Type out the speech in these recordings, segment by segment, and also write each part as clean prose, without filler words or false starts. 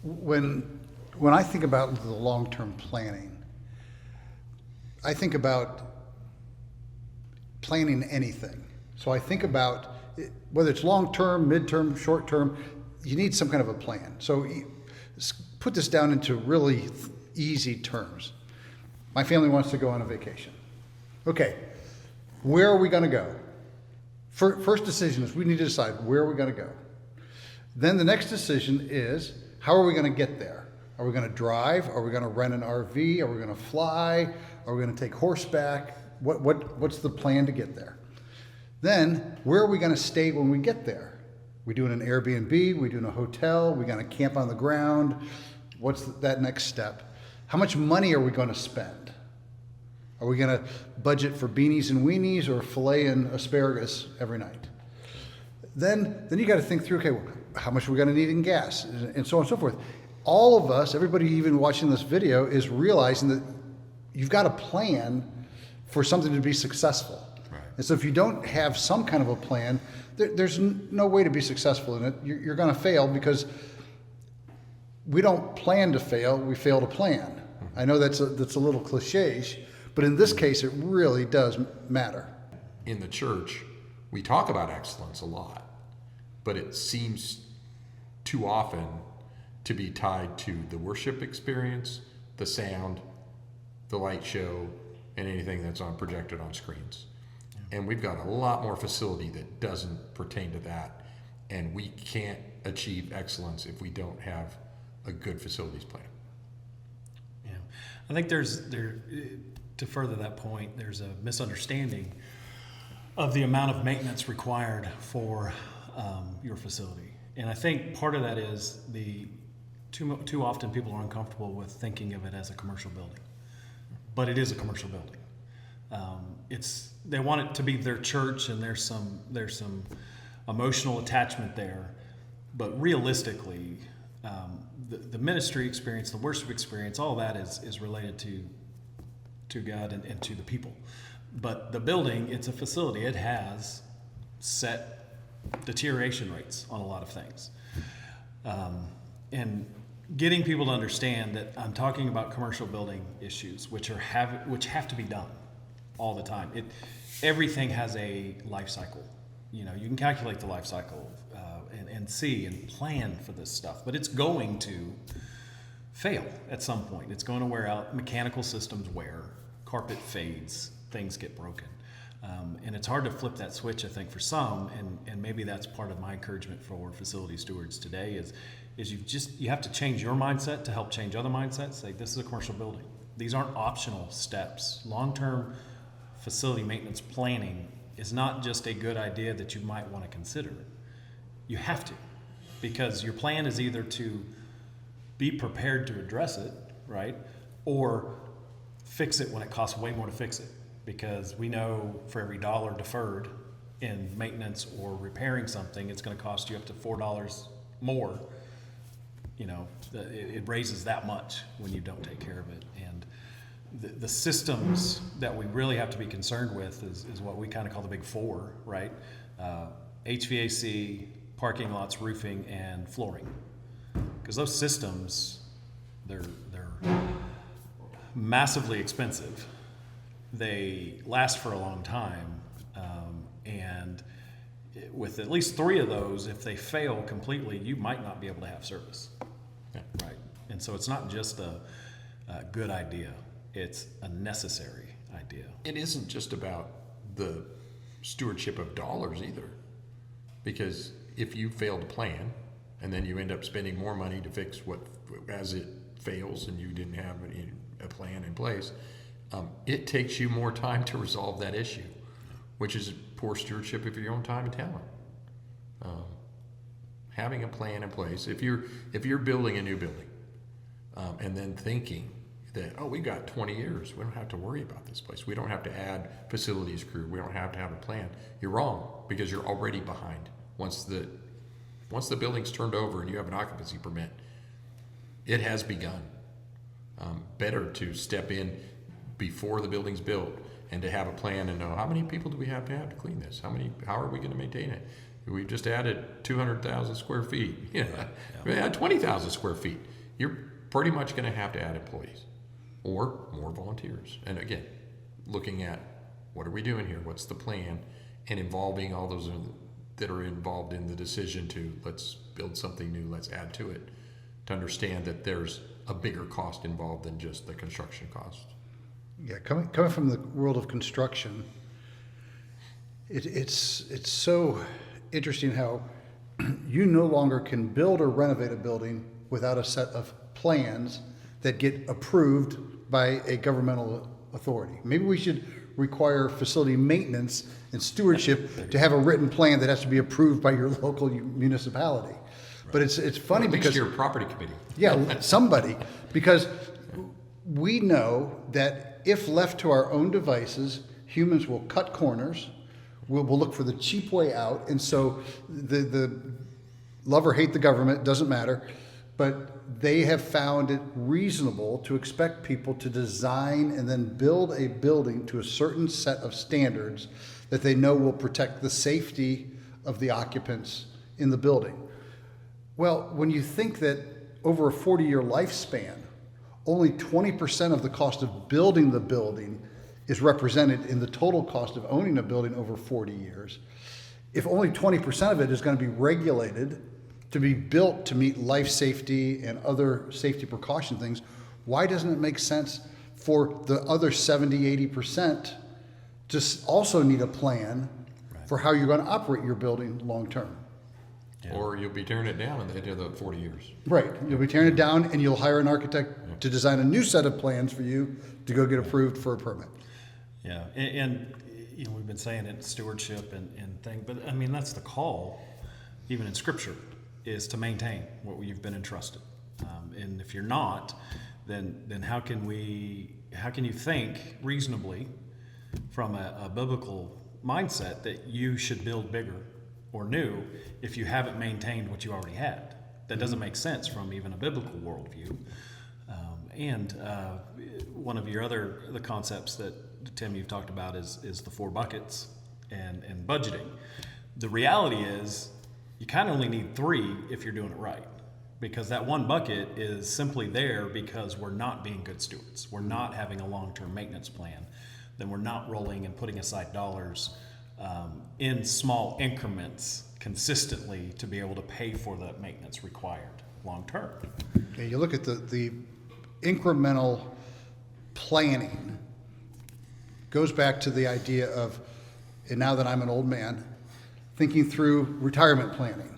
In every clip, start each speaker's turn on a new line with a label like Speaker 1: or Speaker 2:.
Speaker 1: When I think about the long-term planning, I think about planning anything. So I think about whether it's long-term, mid-term, short-term, you need some kind of a plan. So put this down into really easy terms. My family wants to go on a vacation. Okay, where are we going to go? First decision is we need to decide where are we going to go. Then the next decision is how are we going to get there? Are we going to drive? Are we going to rent an RV? Are we going to fly? Are we going to take horseback? What's the plan to get there? Then where are we going to stay when we get there? We doing an Airbnb? We doing a hotel? We going to camp on the ground? What's that next step? How much money are we going to spend? Are we going to budget for beanies and weenies or filet and asparagus every night? Then you got to think through, okay, well, how much are we going to need in gas, and so on and so forth. All of us, everybody even watching this video, is realizing that you've got a plan for something to be successful.
Speaker 2: Right.
Speaker 1: And so if you don't have some kind of a plan, there's no way to be successful in it. You're going to fail because we don't plan to fail, we fail to plan. I know that's a little cliche, but in this case, it really does matter.
Speaker 2: In the church, we talk about excellence a lot, but it seems too often to be tied to the worship experience, the sound, the light show, and anything that's projected on screens. Yeah. And we've got a lot more facility that doesn't pertain to that, and we can't achieve excellence if we don't have a good facilities plan.
Speaker 3: Yeah, I think to further that point, there's a misunderstanding of the amount of maintenance required for your facility. And I think part of that is too often people are uncomfortable with thinking of it as a commercial building, but it is a commercial building. They want it to be their church, and there's some emotional attachment there, but realistically, the ministry experience, the worship experience, all that is related to God and to the people. But the building, it's a facility. It has set deterioration rates on a lot of things. And getting people to understand that I'm talking about commercial building issues, which have to be done all the time. Everything has a life cycle. You can calculate the life cycle and see and plan for this stuff, but it's going to fail at some point. It's going to wear out. Mechanical systems wear, carpet fades, things get broken. And it's hard to flip that switch, I think, for some, and maybe that's part of my encouragement for facility stewards today is you have to change your mindset to help change other mindsets. Say, this is a commercial building. These aren't optional steps. Long-term facility maintenance planning is not just a good idea that you might want to consider. You have to, because your plan is either to be prepared to address it, right, or fix it when it costs way more to fix it. Because we know for every $1 deferred in maintenance or repairing something, it's going to cost you up to $4 more. It raises that much when you don't take care of it. And the systems that we really have to be concerned with is what we kind of call the big four, right? HVAC, parking lots, roofing, and flooring. Because those systems, they're massively expensive. They last for a long time, and with at least 3 of those, if they fail completely, you might not be able to have service.
Speaker 2: Yeah.
Speaker 3: Right? And so it's not just a good idea, it's a necessary idea.
Speaker 2: It isn't just about the stewardship of dollars either, because if you fail to plan and then you end up spending more money to fix as it fails and you didn't have a plan in place, it takes you more time to resolve that issue, which is poor stewardship of your own time and talent. Having a plan in place, if you're building a new building, and then thinking that, we've got 20 years, we don't have to worry about this place. We don't have to add facilities crew. We don't have to have a plan. You're wrong, because you're already behind. Once the building's turned over and you have an occupancy permit, it has begun. Better to step in before the building's built and to have a plan and know how many people do we have to clean this? How are we going to maintain it? we've just added 200,000 square feet. You know, we add 20,000 square feet. You're pretty much going to have to add employees or more volunteers. And again, looking at what are we doing here? What's the plan? And involving all those that are involved in the decision to let's build something new, let's add to it, to understand that there's a bigger cost involved than just the construction cost.
Speaker 1: Yeah, coming from the world of construction, it's so interesting how you no longer can build or renovate a building without a set of plans that get approved by a governmental authority. Maybe we should require facility maintenance and stewardship to have a written plan that has to be approved by your local municipality. But it's funny because
Speaker 2: your property committee.
Speaker 1: Yeah, somebody, because we know that if left to our own devices, humans will cut corners. We'll look for the cheap way out, and so the love or hate the government, doesn't matter, but they have found it reasonable to expect people to design and then build a building to a certain set of standards that they know will protect the safety of the occupants in the building. Well, when you think that over a 40-year lifespan, only 20% of the cost of building the building is represented in the total cost of owning a building over 40 years. If only 20% of it is going to be regulated to be built to meet life safety and other safety precaution things, why doesn't it make sense for the other 70, 80% to also need a plan for how you're going to operate your building long term?
Speaker 2: Yeah. Or you'll be tearing it down in the end of the 40 years.
Speaker 1: Right. You'll be tearing it down and you'll hire an architect to design a new set of plans for you to go get approved for a permit.
Speaker 3: Yeah. And you know, we've been saying it, stewardship and thing, but I mean, that's the call, even in Scripture, is to maintain what you've been entrusted. And if you're not, then how can you think reasonably from a biblical mindset that you should build bigger or new if you haven't maintained what you already had? That doesn't make sense from even a biblical worldview. One of the concepts that Tim you've talked about is the 4 buckets and budgeting. The reality is you kind of only need 3 if you're doing it right, because that one bucket is simply there because we're not being good stewards. We're not having a long-term maintenance plan. Then we're not rolling and putting aside dollars in small increments consistently to be able to pay for that maintenance required long term.
Speaker 1: Okay, you look at the incremental planning goes back to the idea of, and now that I'm an old man, thinking through retirement planning.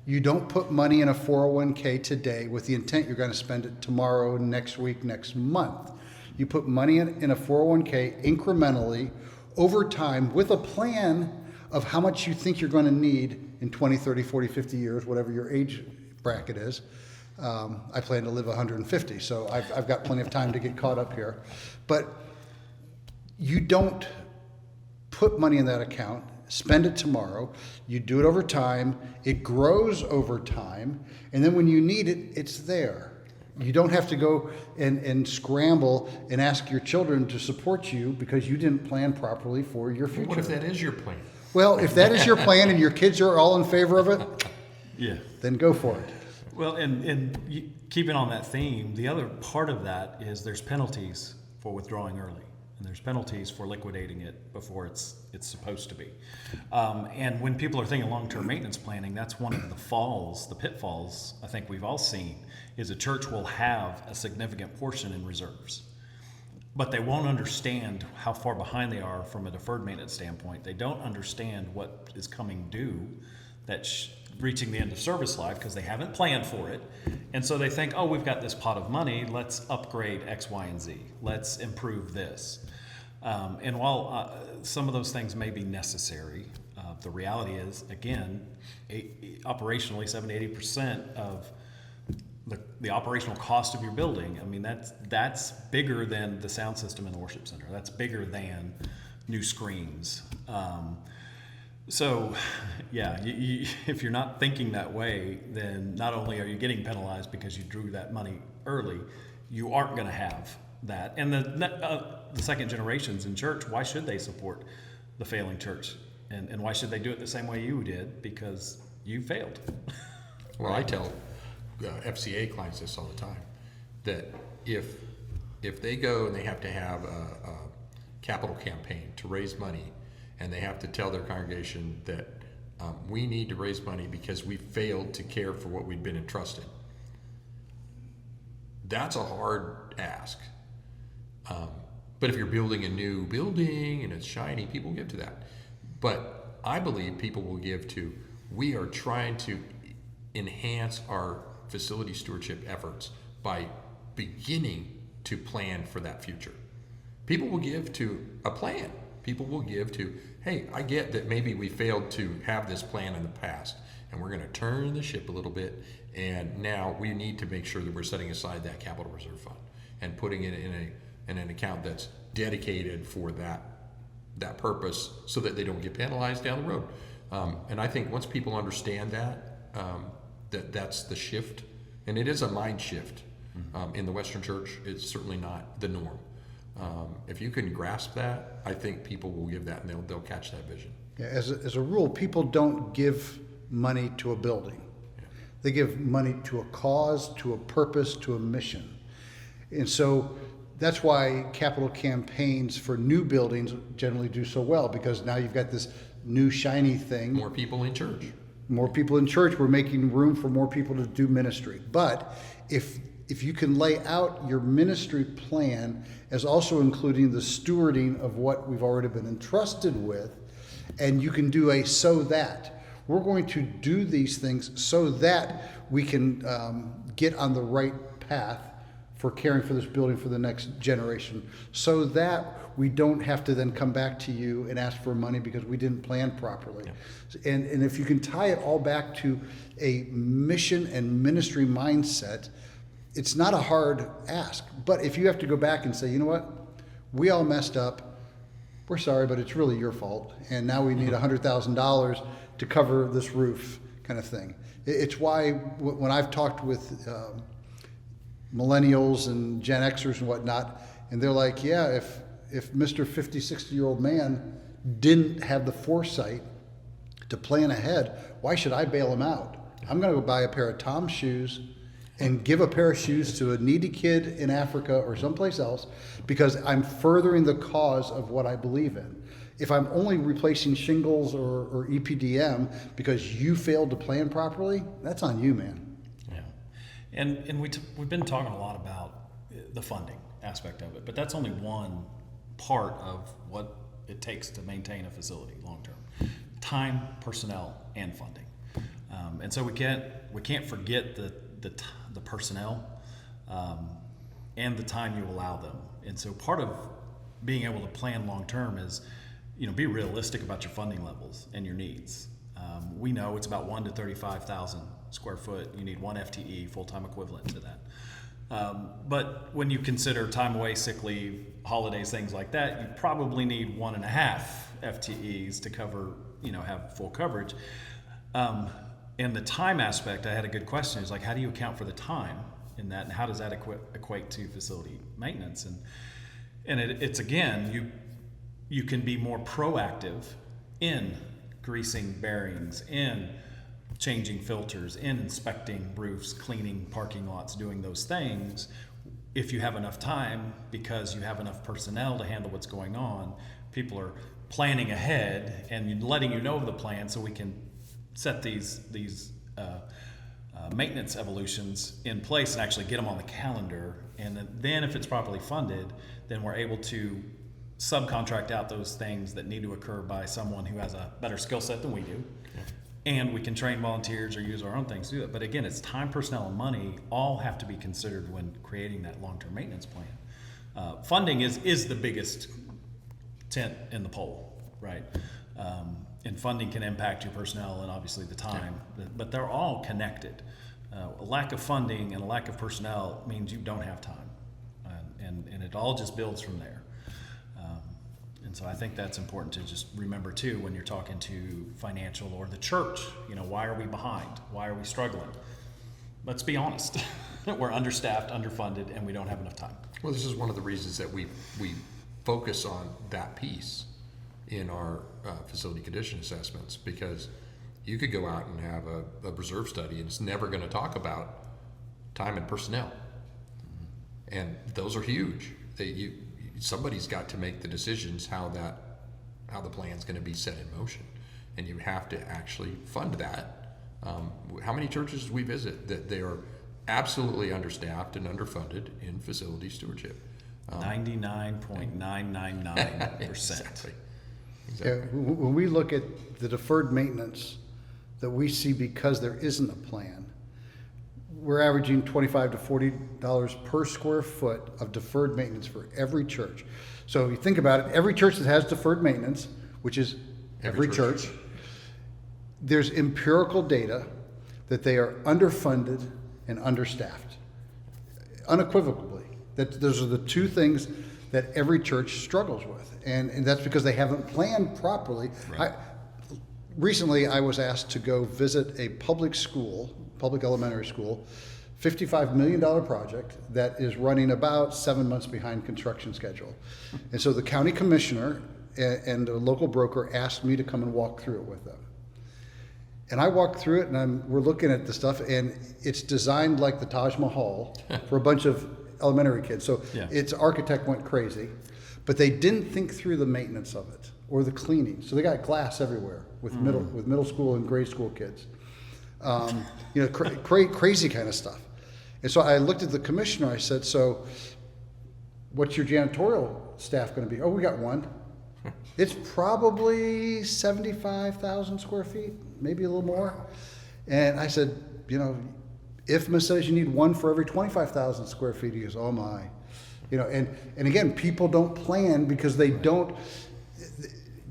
Speaker 1: You don't put money in a 401k today with the intent you're going to spend it tomorrow, next week, next month. You put money in a 401k incrementally over time with a plan of how much you think you're going to need in 20, 30, 40, 50 years, whatever your age bracket is. I plan to live 150, so I've got plenty of time to get caught up here. But you don't put money in that account, spend it tomorrow. You do it over time. It grows over time. And then when you need it, it's there. You don't have to go and scramble and ask your children to support you because you didn't plan properly for your future.
Speaker 2: What if that is your plan?
Speaker 1: Well, if that is your plan and your kids are all in favor of it,
Speaker 3: yeah,
Speaker 1: then go for it.
Speaker 3: Well, and keeping on that theme, the other part of that is there's penalties for withdrawing early, and there's penalties for liquidating it before it's supposed to be. And when people are thinking long-term maintenance planning, that's one of the pitfalls I think we've all seen, is a church will have a significant portion in reserves, but they won't understand how far behind they are from a deferred maintenance standpoint. They don't understand what is coming due, that's reaching the end of service life, because they haven't planned for it. And so they think, oh, we've got this pot of money, let's upgrade X, Y, and Z. Let's improve this. And while some of those things may be necessary, the reality is, again, operationally, 70-80% of the operational cost of your building, I mean, that's bigger than the sound system in the worship center. That's bigger than new screens. So, yeah, if you're not thinking that way, then not only are you getting penalized because you drew that money early, you aren't going to have that. And the second generations in church, why should they support the failing church And why should they do it the same way you did? Because you failed.
Speaker 2: Well, I tell FCA clients this all the time, that if they go and they have to have a capital campaign to raise money, and they have to tell their congregation that we need to raise money because we failed to care for what we'd been entrusted, that's a hard ask. But if you're building a new building and it's shiny, people give to that. But I believe people will give to, we are trying to enhance our facility stewardship efforts by beginning to plan for that future. People will give to a plan. People will give to, hey, I get that maybe we failed to have this plan in the past, and we're going to turn the ship a little bit, and now we need to make sure that we're setting aside that capital reserve fund and putting it in an account that's dedicated for that purpose, so that they don't get penalized down the road. And I think once people understand that, that's the shift, and it is a mind shift. In the Western church, it's certainly not the norm. If you can grasp that, I think people will give that, and they'll catch that vision.
Speaker 1: Yeah, as a rule, people don't give money to a building. Yeah. They give money to a cause, to a purpose, to a mission. And so that's why capital campaigns for new buildings generally do so well, because now you've got this new shiny thing.
Speaker 2: More people in church.
Speaker 1: More people in church. We're making room for more people to do ministry. But if you can lay out your ministry plan as also including the stewarding of what we've already been entrusted with, and you can do a so that. We're going to do these things so that we can get on the right path for caring for this building for the next generation, so that we don't have to then come back to you and ask for money because we didn't plan properly. Yeah. And if you can tie it all back to a mission and ministry mindset, it's not a hard ask. But if you have to go back and say, you know what, we all messed up, we're sorry, but it's really your fault, and now we need $100,000 to cover this roof, kind of thing. It's why when I've talked with millennials and Gen Xers and whatnot, and they're like, yeah, if Mr. 50, 60-year-old man didn't have the foresight to plan ahead, why should I bail him out? I'm going to go buy a pair of Tom's shoes and give a pair of shoes to a needy kid in Africa or someplace else, because I'm furthering the cause of what I believe in. If I'm only replacing shingles or EPDM because you failed to plan properly, that's on you, man.
Speaker 3: Yeah, and we've been talking a lot about the funding aspect of it, but that's only one part of what it takes to maintain a facility long term: time, personnel, and funding. And so we can't forget the personnel and the time you allow them. And so part of being able to plan long term is, be realistic about your funding levels and your needs. We know it's about 1 to 35,000 square foot. You need 1 FTE, full-time equivalent to that. But when you consider time away, sick leave, holidays, things like that, you probably need 1.5 FTEs to cover, have full coverage. And the time aspect, I had a good question, is like, how do you account for the time in that, and how does that equate to facility maintenance? And it's again, you can be more proactive in greasing bearings, in changing filters, in inspecting roofs, cleaning parking lots, doing those things, if you have enough time, because you have enough personnel to handle what's going on. People are planning ahead and letting you know of the plan, so we can set these maintenance evolutions in place and actually get them on the calendar. And then if it's properly funded, then we're able to subcontract out those things that need to occur by someone who has a better skill set than we do. Yeah. And we can train volunteers or use our own things to do that. But again, it's time, personnel, and money all have to be considered when creating that long-term maintenance plan. Funding is the biggest tent in the pole, right? And funding can impact your personnel and obviously the time, but they're all connected. A lack of funding and a lack of personnel means you don't have time, and it all just builds from there. And so I think that's important to just remember too when you're talking to financial or the church. Why are we behind? Why are we struggling? Let's be honest. We're understaffed, underfunded, and we don't have enough time.
Speaker 2: Well, this is one of the reasons that we focus on that piece, in our facility condition assessments, because you could go out and have a reserve study and it's never going to talk about time and personnel. And those are huge. Somebody's got to make the decisions how the plan's going to be set in motion, and you have to actually fund that. How many churches we visit that they are absolutely understaffed and underfunded in facility stewardship?
Speaker 3: 99.999%.
Speaker 2: Exactly.
Speaker 1: Yeah, when we look at the deferred maintenance that we see because there isn't a plan, we're averaging $25 to $40 per square foot of deferred maintenance for every church. So you think about it, every church that has deferred maintenance, which is every church, there's empirical data that they are underfunded and understaffed, unequivocally. That those are the two things that every church struggles with, and that's because they haven't planned properly.
Speaker 3: Right.
Speaker 1: Recently, I was asked to go visit a public elementary school, $55 million project that is running about 7 months behind construction schedule. And so the county commissioner and a local broker asked me to come and walk through it with them. And I walked through it, and we're looking at the stuff, and it's designed like the Taj Mahal for a bunch of elementary kids. So its architect went crazy, but they didn't think through the maintenance of it or the cleaning. So they got glass everywhere with middle school and grade school kids. Crazy kind of stuff. And so I looked at the commissioner. I said, "So, what's your janitorial staff going to be?" "Oh, we got one. It's probably 75,000 square feet, maybe a little more." And I said, IFMA says you need one for every 25,000 square feet. He goes, "Oh my," and again, people don't plan because they don't.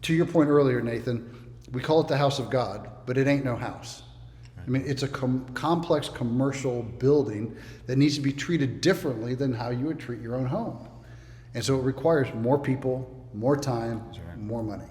Speaker 1: To your point earlier, Nathan, we call it the house of God, but it ain't no house. I mean, it's a complex commercial building that needs to be treated differently than how you would treat your own home. And so it requires more people, more time, more money.